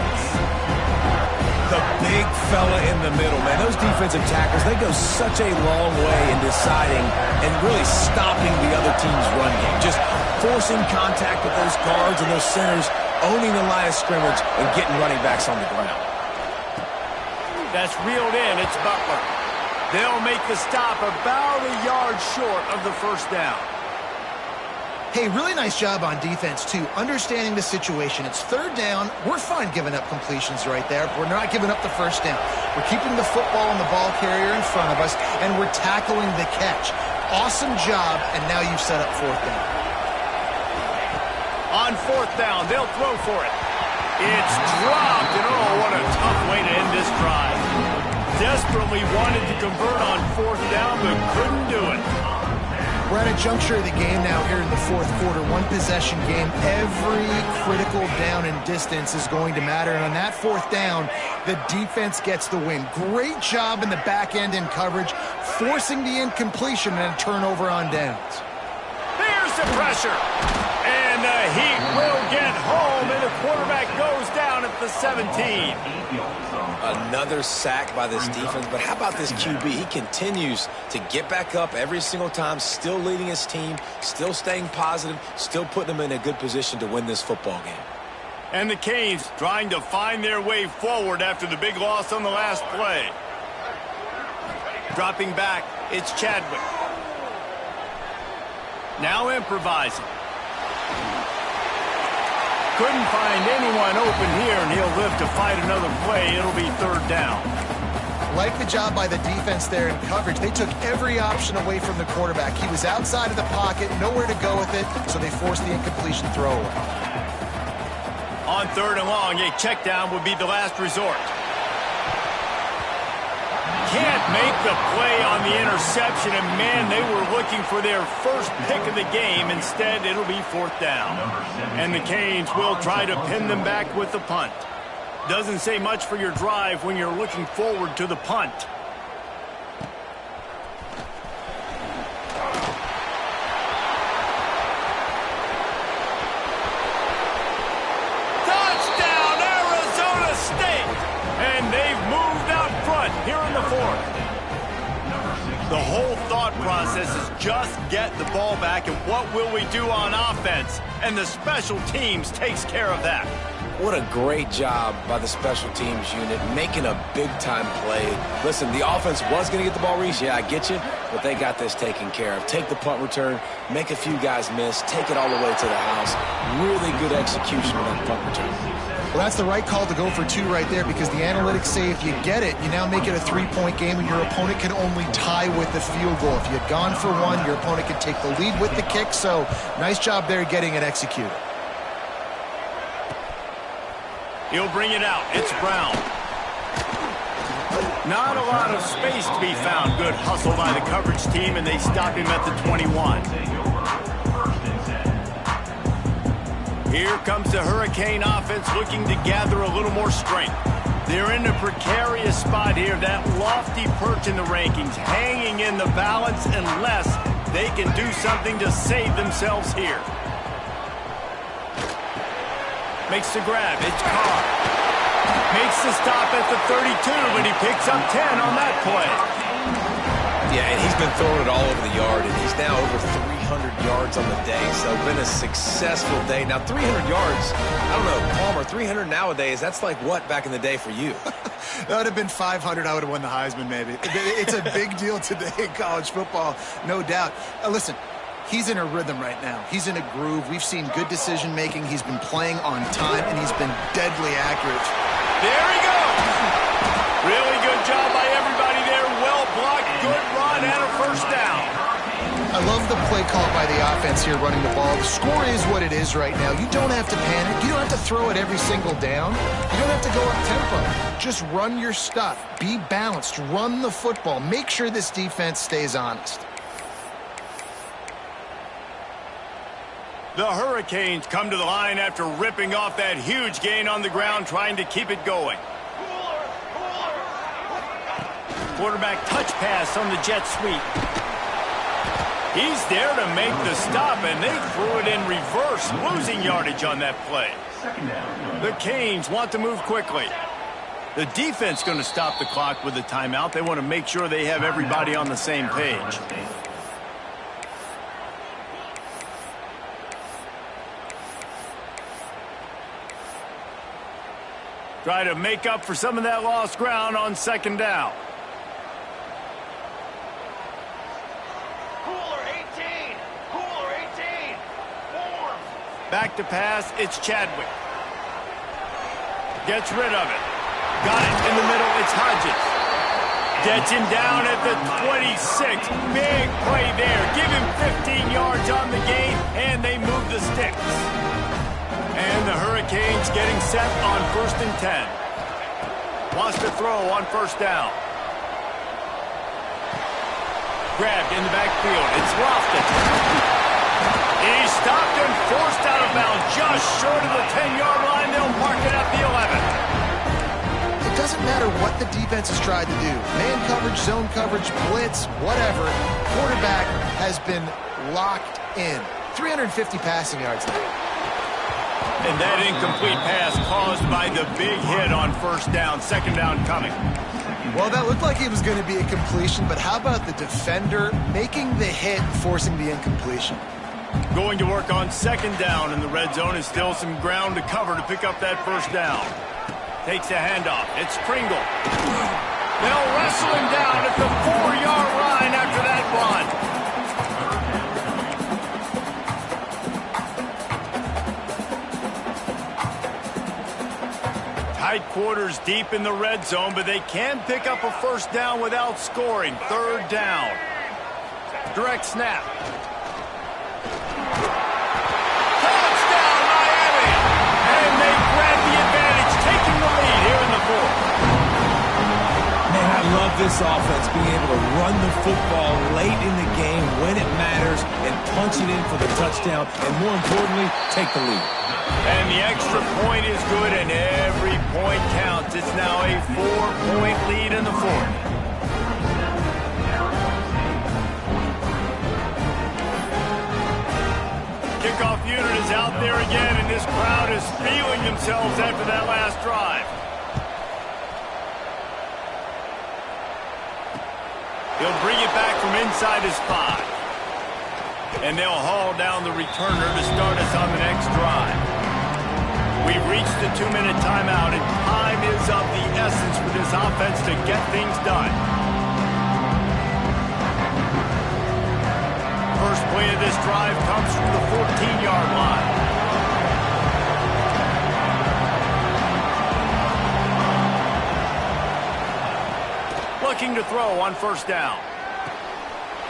The big fella in the middle, man. Those defensive tackles, they go such a long way in deciding and really stopping the other team's run game. Just forcing contact with those guards and those centers, owning the line of scrimmage, and getting running backs on the ground. That's reeled in. It's Butler. They'll make the stop about a yard short of the first down. Hey, really nice job on defense, too, understanding the situation. It's third down. We're fine giving up completions right there. We're not giving up the first down. We're keeping the football and the ball carrier in front of us, and we're tackling the catch. Awesome job, and now you've set up fourth down. On fourth down, they'll throw for it. It's dropped, and oh, what a tough way to end this drive. Desperately wanted to convert on fourth down, but couldn't do it. We're at a juncture of the game now here in the fourth quarter. One possession game. Every critical down and distance is going to matter. And on that fourth down, the defense gets the win. Great job in the back end in coverage, forcing the incompletion and a turnover on downs. There's the pressure. And the Heat will get home, and the quarterback goes down at the 17. Another sack by this defense, but how about this QB? He continues to get back up every single time, still leading his team, still staying positive, still putting them in a good position to win this football game. And the Canes trying to find their way forward after the big loss on the last play. Dropping back, it's Chadwick. Now improvising. Couldn't find anyone open here, and he'll live to fight another play. It'll be third down. Like the job by the defense there in coverage. They took every option away from the quarterback. He was outside of the pocket, nowhere to go with it, so they forced the incompletion throwaway. On third and long, a check down would be the last resort. Can't make the play on the interception, and man, they were looking for their first pick of the game. Instead, it'll be fourth down. And the Canes will try to pin them back with the punt. Doesn't say much for your drive when you're looking forward to the punt. Touchdown, Arizona State! And they've moved out front here in the fourth. The whole thought process is just get the ball back, and what will we do on offense? And the special teams takes care of that. What a great job by the special teams unit, making a big-time play. Listen, the offense was going to get the ball, Reese. Yeah, I get you, but they got this taken care of. Take the punt return, make a few guys miss, take it all the way to the house. Really good execution on that punt return. Well, that's the right call to go for two right there, because the analytics say if you get it, you now make it a three-point game, and your opponent can only tie with the field goal. If you had gone for one, your opponent can take the lead with the kick. So nice job there getting it executed. He'll bring it out. It's Brown. Not a lot of space to be found. Good hustle by the coverage team, and they stop him at the 21. Here comes the Hurricane offense looking to gather a little more strength. They're in a precarious spot here. That lofty perch in the rankings, hanging in the balance unless they can do something to save themselves here. Makes the grab. It's Carr. Makes the stop at the 32, but he picks up 10 on that play. Yeah, and he's been throwing it all over the yard, and he's now over 300 yards on the day, so been a successful day. Now, 300 yards, I don't know, Palmer, 300 nowadays, that's like what back in the day for you? That would have been 500. I would have won the Heisman, maybe. It's a big deal today in college football, no doubt. Listen, he's in a rhythm right now. He's in a groove. We've seen good decision-making. He's been playing on time, and he's been deadly accurate. There he goes. Really good job by everybody there. Well blocked, good run, and a first down. I love the play call by the offense here running the ball. The score is what it is right now. You don't have to panic. You don't have to throw it every single down. You don't have to go up-tempo. Just run your stuff. Be balanced. Run the football. Make sure this defense stays honest. The Hurricanes come to the line after ripping off that huge gain on the ground, trying to keep it going. Quarterback touch pass on the jet sweep. He's there to make the stop, and they threw it in reverse, losing yardage on that play. The Canes want to move quickly. The defense going to stop the clock with a timeout. They want to make sure they have everybody on the same page. Try to make up for some of that lost ground on second down. Back to pass, it's Chadwick. Gets rid of it. Got it in the middle, it's Hodges. Gets him down at the 26. Big play there. Give him 15 yards on the gain, and they move the sticks. And the Hurricanes getting set on 1st and 10. Wants to throw on first down. Grabbed in the backfield, it's Lofton. He's stopped and forced out of bounds just short of the 10-yard line. They'll mark it at the 11. It doesn't matter what the defense has tried to do. Man coverage, zone coverage, blitz, whatever. Quarterback has been locked in. 350 passing yards now. And that incomplete pass caused by the big hit on first down. Second down coming. Well, that looked like it was going to be a completion, but how about the defender making the hit, forcing the incompletion? Going to work on second down in the red zone. Is still some ground to cover to pick up that first down. Takes a handoff. It's Pringle. They'll wrestle him down at the 4-yard line after that run. Tight quarters deep in the red zone, but they can pick up a first down without scoring. Third down. Direct snap. Man, I love this offense, being able to run the football late in the game when it matters and punch it in for the touchdown, and more importantly, take the lead. And the extra point is good, and every point counts. It's now a 4-point lead in the fourth. Kickoff unit is out there again, and this crowd is feeling themselves after that last drive. He'll bring it back from inside his 5. And they'll haul down the returner to start us on the next drive. We've reached the 2-minute timeout, and time is of the essence for this offense to get things done. First play of this drive comes from the 14-yard line. Looking to throw on first down.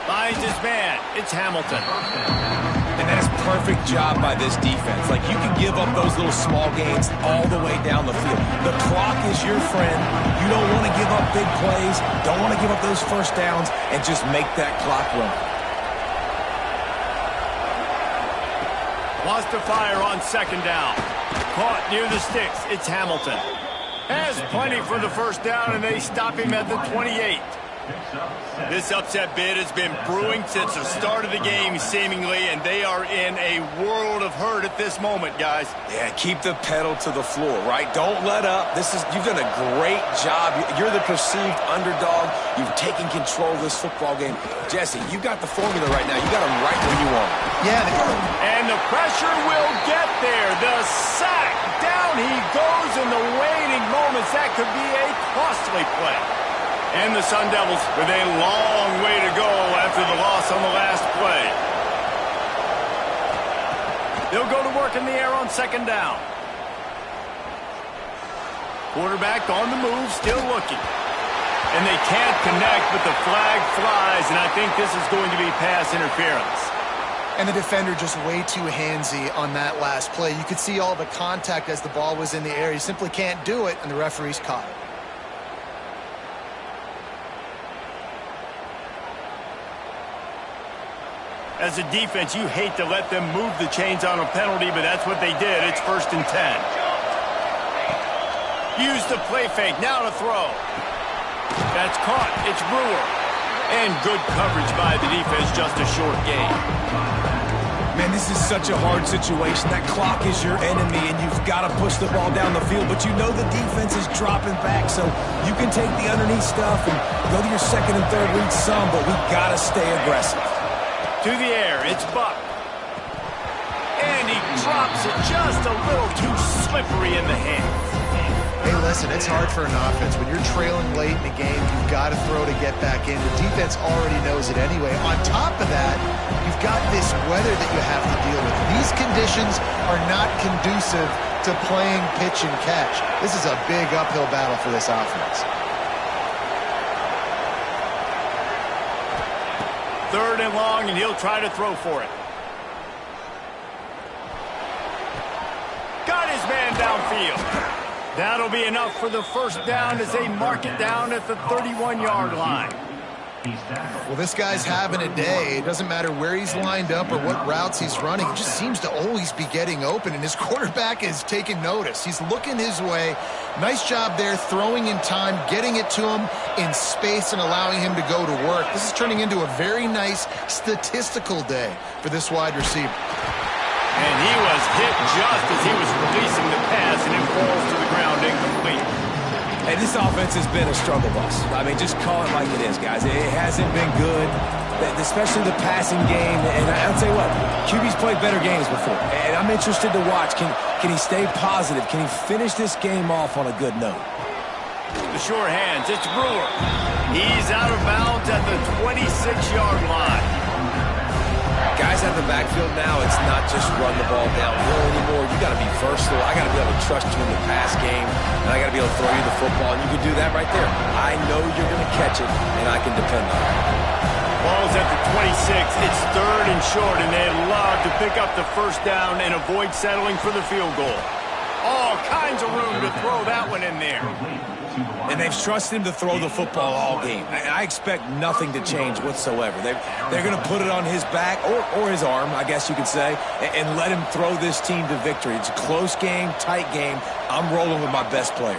Finds his man. It's Hamilton. And that's a perfect job by this defense. Like, you can give up those little small gains all the way down the field. The clock is your friend. You don't want to give up big plays. Don't want to give up those first downs, and just make that clock run. Wants to fire on second down. Caught near the sticks. It's Hamilton. Has plenty for the first down, and they stop him at the 28. This upset bid has been brewing since the start of the game, seemingly, and they are in a world of hurt at this moment, guys. Yeah, keep the pedal to the floor, right? Don't let up. You've done a great job. You're the perceived underdog. You've taken control of this football game. Jesse, you've got the formula right now. You got them right where you want them. Yeah. And the pressure will get there. The sack. Down he goes in the waiting moments. That could be a costly play. And the Sun Devils with a long way to go after the loss on the last play. They'll go to work in the air on second down. Quarterback on the move, still looking. And they can't connect, but the flag flies, and I think this is going to be pass interference. And the defender just way too handsy on that last play. You could see all the contact as the ball was in the air. He simply can't do it, and the referee's caught it. As a defense, you hate to let them move the chains on a penalty, but that's what they did. It's 1st and 10. Use the play fake. Now to throw. That's caught. It's Brewer. And good coverage by the defense. Just a short gain. Man, this is such a hard situation. That clock is your enemy, and you've got to push the ball down the field. But you know the defense is dropping back, so you can take the underneath stuff and go to your second and third read some, but we got to stay aggressive. To the air, it's Buck. And he drops it just a little too slippery in the hands. Hey, listen, it's hard for an offense. When you're trailing late in the game, you've got to throw to get back in. The defense already knows it anyway. On top of that, you've got this weather that you have to deal with. These conditions are not conducive to playing pitch and catch. This is a big uphill battle for this offense. 3rd and long, and he'll try to throw for it. Got his man downfield. That'll be enough for the first down as they mark it down at the 31-yard line. Well, this guy's having a day. It doesn't matter where he's lined up or what routes he's running. He just seems to always be getting open, and his quarterback is taking notice. He's looking his way. Nice job there, throwing in time, getting it to him in space and allowing him to go to work. This is turning into a very nice statistical day for this wide receiver. And he was hit just as he was releasing the pass, and it falls to the ground incomplete. Hey, this offense has been a struggle bus. I mean, just call it like it is, guys. It hasn't been good, especially the passing game. And I'll tell you what, QB's played better games before. And I'm interested to watch. Can he stay positive? Can he finish this game off on a good note? The sure hands, it's Brewer. He's out of bounds at the 26-yard line. Guys at the backfield now, it's not just run the ball downhill anymore. You got to be versatile. I got to be able to trust you in the pass game, and I got to be able to throw you the football, and you can do that right there. I know you're going to catch it, and I can depend on it. Ball's at the 26. It's 3rd and short, and they'd love to pick up the first down and avoid settling for the field goal. All kinds of room to throw that one in there. And they've trusted him to throw the football all game. I expect nothing to change whatsoever. They're going to put it on his back, or his arm, I guess you could say, and let him throw this team to victory. It's a close game, tight game. I'm rolling with my best player.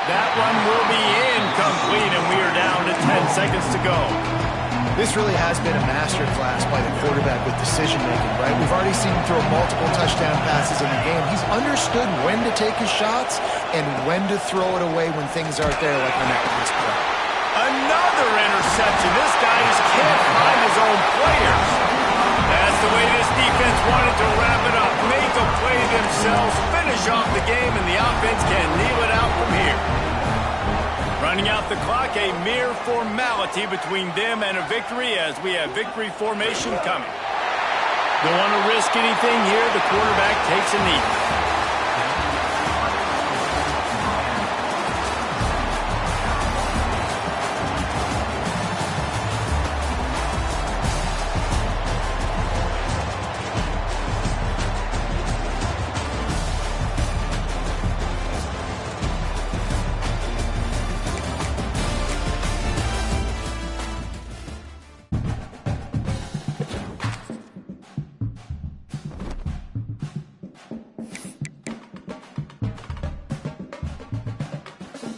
That one will be incomplete, and we are down to 10 seconds to go. This really has been a masterclass by the quarterback with decision-making, right? We've already seen him throw multiple touchdown passes in the game. He's understood when to take his shots and when to throw it away when things aren't there, like on that last play. Another interception. This guy just can't find his own players. That's the way this defense wanted to wrap it up. Make a play themselves, finish off the game, and the offense can kneel it out from here. Running out the clock, a mere formality between them and a victory as we have victory formation coming. Don't want to risk anything here. The quarterback takes a knee.